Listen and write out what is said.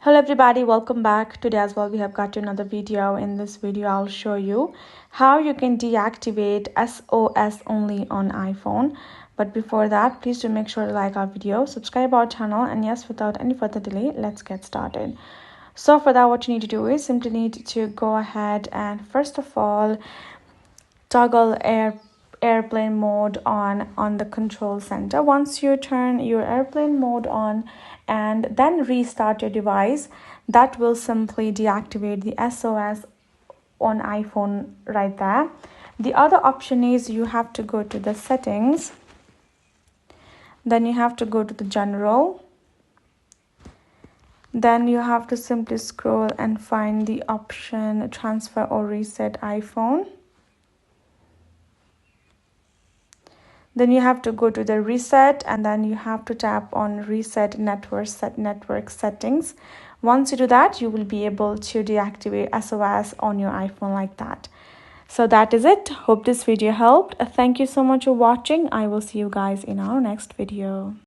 Hello everybody, welcome back. Today as well we have got another video. In this video I'll show you how you can deactivate SOS only on iPhone. But before that, please do make sure to like our video, subscribe our channel, and yes, without any further delay, let's get started. So for that, what you need to do is simply need to go ahead and first of all toggle airplane mode on the control center. Once you turn your airplane mode on and then restart your device, that will simply deactivate the SOS on iPhone right there. The other option is you have to go to the settings, then you have to go to the general, then you have to simply scroll and find the option transfer or reset iPhone. Then you have to go to the reset and then you have to tap on reset network settings. Once you do that, you will be able to deactivate SOS on your iPhone like that. So that is it. Hope this video helped. Thank you so much for watching. I will see you guys in our next video.